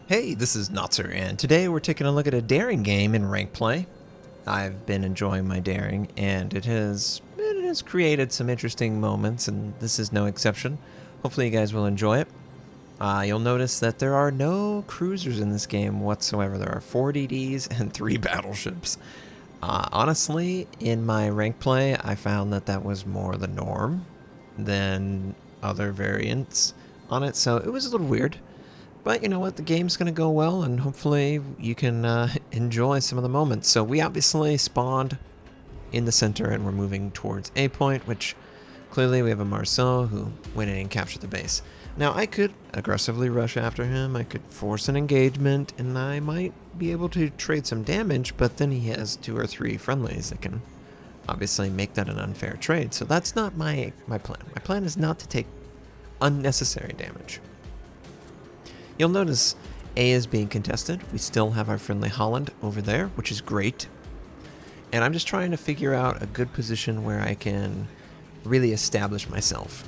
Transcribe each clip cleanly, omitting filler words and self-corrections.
Hey, this is Notser, and today we're taking a look at a daring game in rank play. I've been enjoying my daring, and it has created some interesting moments, and this is no exception. Hopefully you guys will enjoy it. You'll notice that there are no cruisers in this game whatsoever. There are 4 DDs and 3 battleships. Honestly, in my rank play, I found that that was more the norm than other variants on it, so it was a little weird. But you know what, the game's going to go well, and hopefully you can enjoy some of the moments. So we obviously spawned in the center, and we're moving towards A point, which clearly we have a Marceau who went in and captured the base. Now I could aggressively rush after him, I could force an engagement, and I might be able to trade some damage, but then he has 2 or 3 friendlies that can obviously make that an unfair trade. So that's not my plan. My plan is not to take unnecessary damage. You'll notice A is being contested. We still have our friendly Holland over there, which is great. And I'm just trying to figure out a good position where I can really establish myself.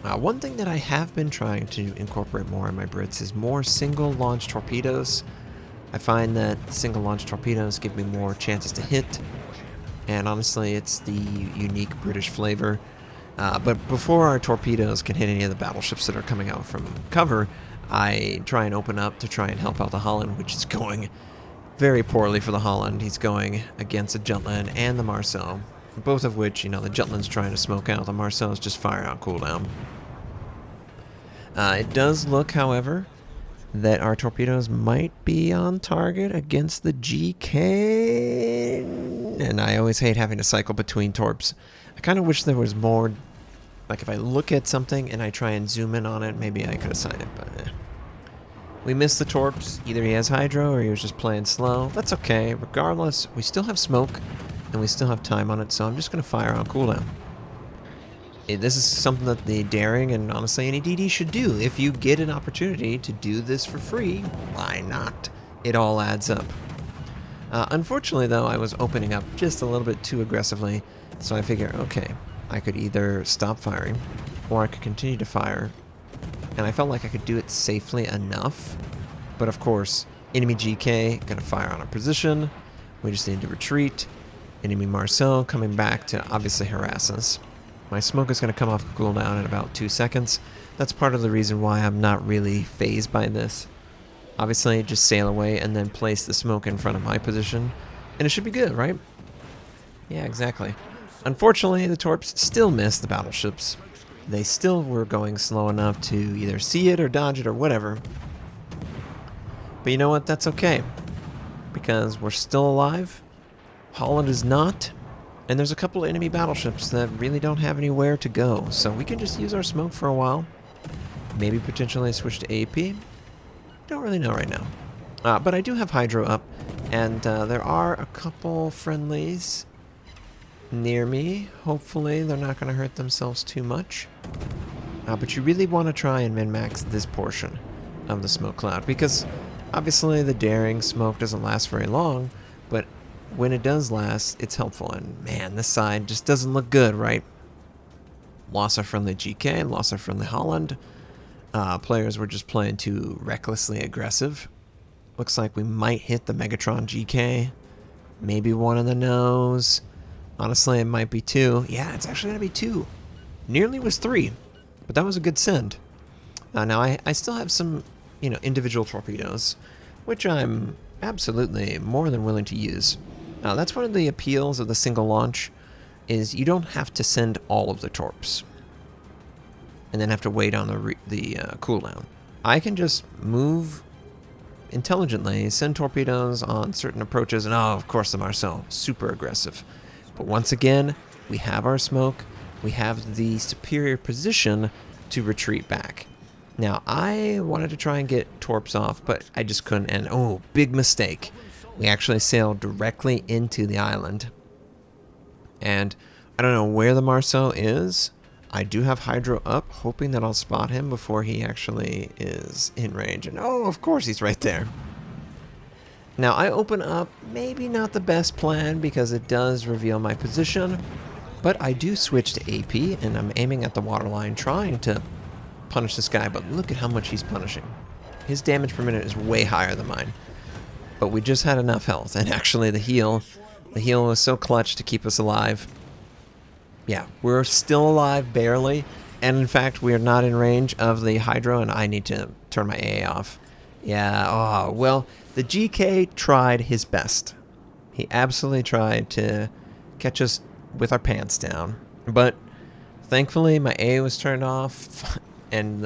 One thing that I have been trying to incorporate more in my Brits is more single launch torpedoes. I find that single launch torpedoes give me more chances to hit. And honestly, it's the unique British flavor. But before our torpedoes can hit any of the battleships that are coming out from cover, I try and open up to try and help out the Holland, which is going very poorly for the Holland. He's going against the Jutland and the Marceau, both of which, the Jutland's trying to smoke out. The Marceau's just fire out cooldown. It does look, however, that our torpedoes might be on target against the GK. And I always hate having to cycle between torps. I kind of wish there was more. Like if I look at something and I try and zoom in on it, maybe I could assign it, but we missed the torps. Either he has hydro or he was just playing slow. That's okay. Regardless, we still have smoke and we still have time on it, so I'm just going to fire on cooldown. This is something that the daring and honestly any DD should do. If you get an opportunity to do this for free, why not? It all adds up. Unfortunately, though, I was opening up just a little bit too aggressively, so I figure, okay, I could either stop firing, or I could continue to fire, and I felt like I could do it safely enough. But of course, enemy GK gonna fire on our position, we just need to retreat, enemy Marceau coming back to obviously harass us. My smoke is gonna come off cooldown in about 2 seconds. That's part of the reason why I'm not really fazed by this. Obviously, just sail away and then place the smoke in front of my position, and it should be good, right? Yeah, exactly. Unfortunately, the torps still missed the battleships. They still were going slow enough to either see it or dodge it or whatever. But you know what? That's okay. Because we're still alive. Holland is not. And there's a couple of enemy battleships that really don't have anywhere to go. So we can just use our smoke for a while. Maybe potentially switch to AP. Don't really know right now. But I do have hydro up. And there are a couple friendlies near me. Hopefully they're not going to hurt themselves too much. But you really want to try and min-max this portion of the smoke cloud, because obviously the daring smoke doesn't last very long, but when it does last, it's helpful. And man, this side just doesn't look good, right? Lost our friendly GK, lost our friendly Holland. Players were just playing too recklessly aggressive. Looks like we might hit the Megatron GK. Maybe one in the nose. Honestly, it might be 2. Yeah, it's actually going to be 2. Nearly was 3, but that was a good send. Now, I still have some, individual torpedoes, which I'm absolutely more than willing to use. That's one of the appeals of the single launch, is you don't have to send all of the torps and then have to wait on the cooldown. I can just move intelligently, send torpedoes on certain approaches, and of course the Marceau, super aggressive. But once again, we have our smoke, we have the superior position to retreat back. Now, I wanted to try and get torps off, but I just couldn't, and oh, big mistake. We actually sailed directly into the island. And I don't know where the Marceau is. I do have hydro up, hoping that I'll spot him before he actually is in range. And oh, of course he's right there. Now, I open up, maybe not the best plan because it does reveal my position, but I do switch to AP, and I'm aiming at the waterline, trying to punish this guy, but look at how much he's punishing. His damage per minute is way higher than mine. But we just had enough health, and actually the heal was so clutch to keep us alive. Yeah, we're still alive barely, and in fact we are not in range of the Hydro, and I need to turn my AA off. Yeah, oh, well, the GK tried his best. He absolutely tried to catch us with our pants down, but thankfully my AA was turned off, and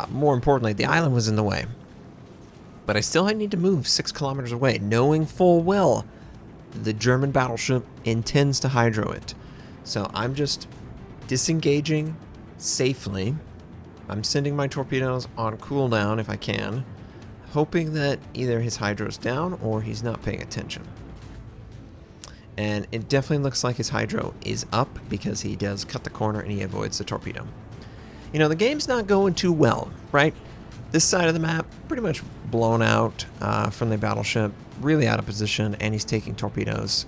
more importantly, the island was in the way. But I still need to move 6 kilometers away, knowing full well the German battleship intends to Hydro it. So I'm just disengaging safely. I'm sending my torpedoes on cooldown if I can, hoping that either his Hydro's down or he's not paying attention. And it definitely looks like his Hydro is up because he does cut the corner and he avoids the torpedo. You know, the game's not going too well, right? This side of the map, pretty much blown out from the battleship, really out of position, and he's taking torpedoes.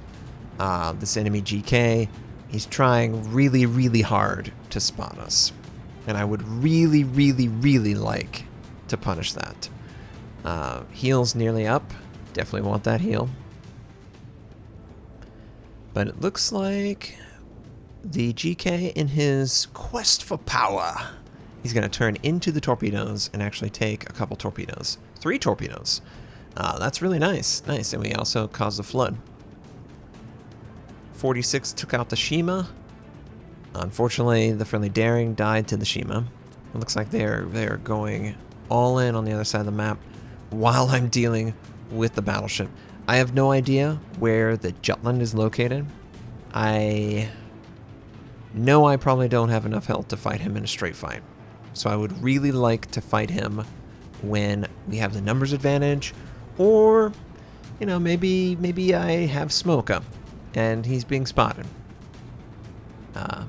This enemy GK, he's trying really, really hard to spot us. And I would really, really, really like to punish that. Heal's nearly up. Definitely want that heal. But it looks like the GK, in his quest for power, he's going to turn into the torpedoes and actually take a couple torpedoes. 3 torpedoes. That's really nice. Nice. And we also caused a flood. 46 took out the Shima. Unfortunately, the friendly Daring died to the Shima. It looks like they're going all in on the other side of the map while I'm dealing with the battleship. I have no idea where the Jutland is located. I know I probably don't have enough health to fight him in a straight fight. So I would really like to fight him when we have the numbers advantage, or, you know, maybe I have smoke up and he's being spotted. But,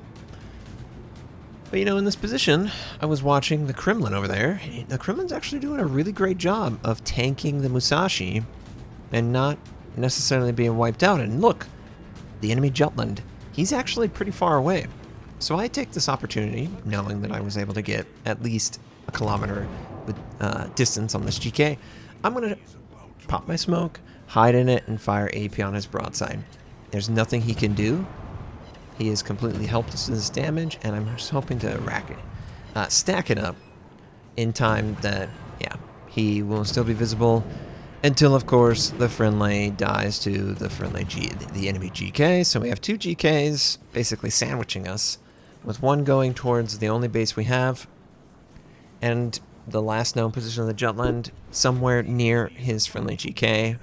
you know, in this position, I was watching the Kremlin over there. The Kremlin's actually doing a really great job of tanking the Musashi and not necessarily being wiped out. And look, the enemy Jutland, he's actually pretty far away. So I take this opportunity, knowing that I was able to get at least a kilometer with distance on this GK. I'm going to pop my smoke, hide in it, and fire AP on his broadside. There's nothing he can do. He is completely helpless to this damage, and I'm just hoping to stack it up in time that, yeah, he will still be visible until, of course, the friendly dies to the the enemy GK. So we have 2 GKs basically sandwiching us, with one going towards the only base we have, and the last known position of the Jutland somewhere near his friendly GK.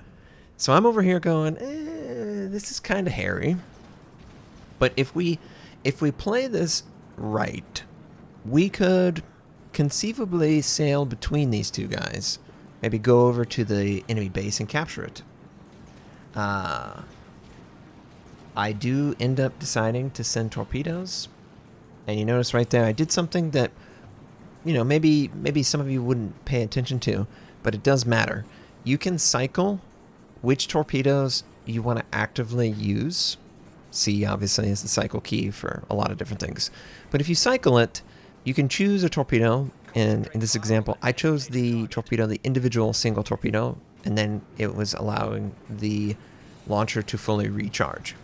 So I'm over here going, this is kind of hairy. But if we play this right, we could conceivably sail between these 2 guys. Maybe go over to the enemy base and capture it. I do end up deciding to send torpedoes. And you notice right there, I did something that, you know, maybe some of you wouldn't pay attention to, but it does matter. You can cycle which torpedoes you want to actively use. C, obviously, is the cycle key for a lot of different things. But if you cycle it, you can choose a torpedo. And in this example, I chose the torpedo, the individual single torpedo, and then it was allowing the launcher to fully recharge.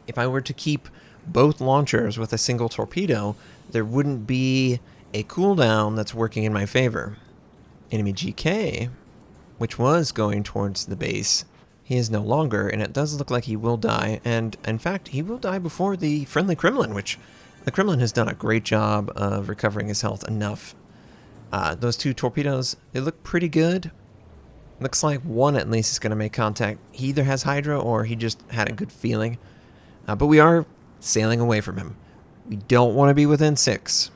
If I were to keep both launchers with a single torpedo, there wouldn't be a cooldown that's working in my favor. Enemy GK, which was going towards the base, he is no longer, and it does look like he will die. And in fact, he will die before the friendly Kremlin, which the Kremlin has done a great job of recovering his health enough. Those 2 torpedoes, they look pretty good. Looks like one at least is going to make contact. He either has Hydra or he just had a good feeling. But we are sailing away from him. We don't want to be within 6.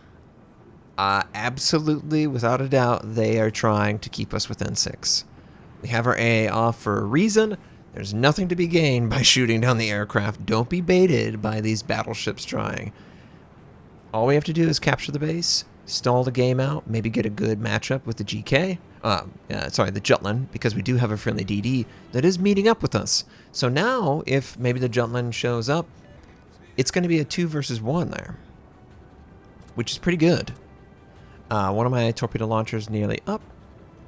Absolutely, without a doubt, they are trying to keep us within 6. We have our AA off for a reason. There's nothing to be gained by shooting down the aircraft. Don't be baited by these battleships trying. All we have to do is capture the base, stall the game out, maybe get a good matchup with the GK. The Jutland, because we do have a friendly DD that is meeting up with us. So now, if maybe the Jutland shows up, it's going to be a 2 versus 1 there, which is pretty good. One of my torpedo launchers nearly up.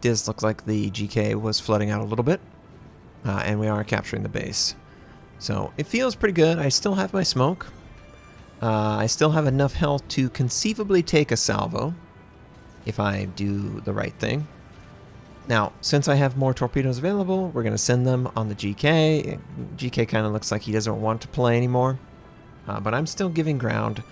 does look like the GK was flooding out a little bit, and we are capturing the base. So it feels pretty good. I still have my smoke. I still have enough health to conceivably take a salvo if I do the right thing. Now, since I have more torpedoes available, we're going to send them on the GK. GK kind of looks like he doesn't want to play anymore, but I'm still giving ground.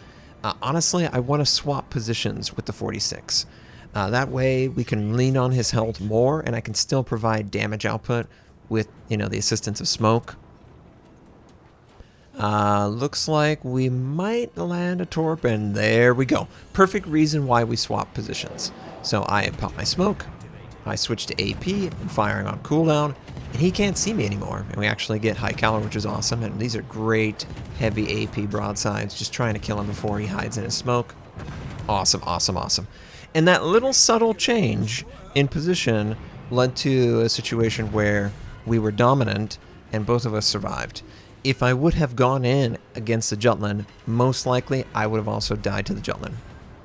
Honestly, I want to swap positions with the 46. That way we can lean on his health more, and I can still provide damage output with, you know, the assistance of smoke. Looks like we might land a torp, and there we go. Perfect reason why we swap positions. So I pop my smoke, I switch to AP and firing on cooldown, and he can't see me anymore. And we actually get high caliber, which is awesome. And these are great heavy AP broadsides, just trying to kill him before he hides in his smoke. Awesome, awesome, awesome. And that little subtle change in position led to a situation where we were dominant and both of us survived. If I would have gone in against the Jutland, most likely I would have also died to the Jutland.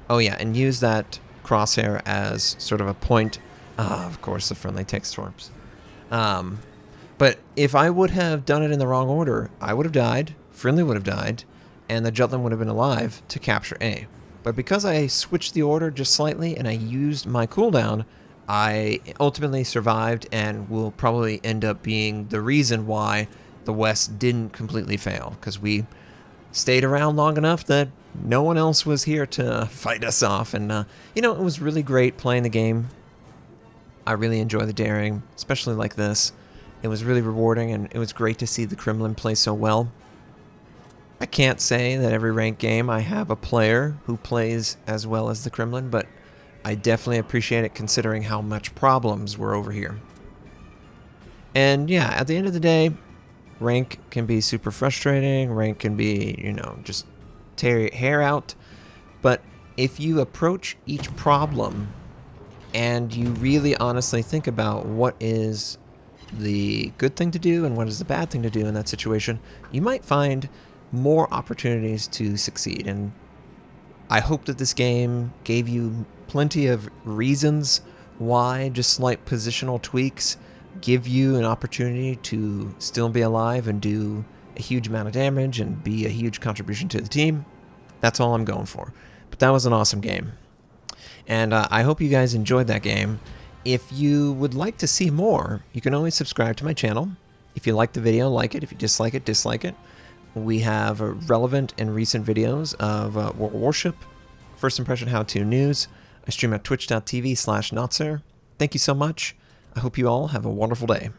Oh yeah, and use that crosshair as sort of a point. Of course, the friendly takes torps. But if I would have done it in the wrong order, I would have died, friendly would have died, and the Jutland would have been alive to capture A. But because I switched the order just slightly and I used my cooldown, I ultimately survived and will probably end up being the reason why the West didn't completely fail, because we stayed around long enough that no one else was here to fight us off. And, you know, it was really great playing the game. I really enjoy the daring, especially like this. It was really rewarding, and it was great to see the Kremlin play so well. I can't say that every ranked game I have a player who plays as well as the Kremlin, but I definitely appreciate it considering how much problems were over here. And yeah, at the end of the day, rank can be super frustrating. Rank can be, you know, just tear your hair out. But if you approach each problem and you really honestly think about what is the good thing to do and what is the bad thing to do in that situation, you might find more opportunities to succeed. And I hope that this game gave you plenty of reasons why just slight positional tweaks give you an opportunity to still be alive and do a huge amount of damage and be a huge contribution to the team. That's all I'm going for. But that was an awesome game. And I hope you guys enjoyed that game. If you would like to see more, you can always subscribe to my channel. If you like the video, like it. If you dislike it, dislike it. We have relevant and recent videos of World Warship, First Impression How-To News. I stream at twitch.tv/Notser. Thank you so much. I hope you all have a wonderful day.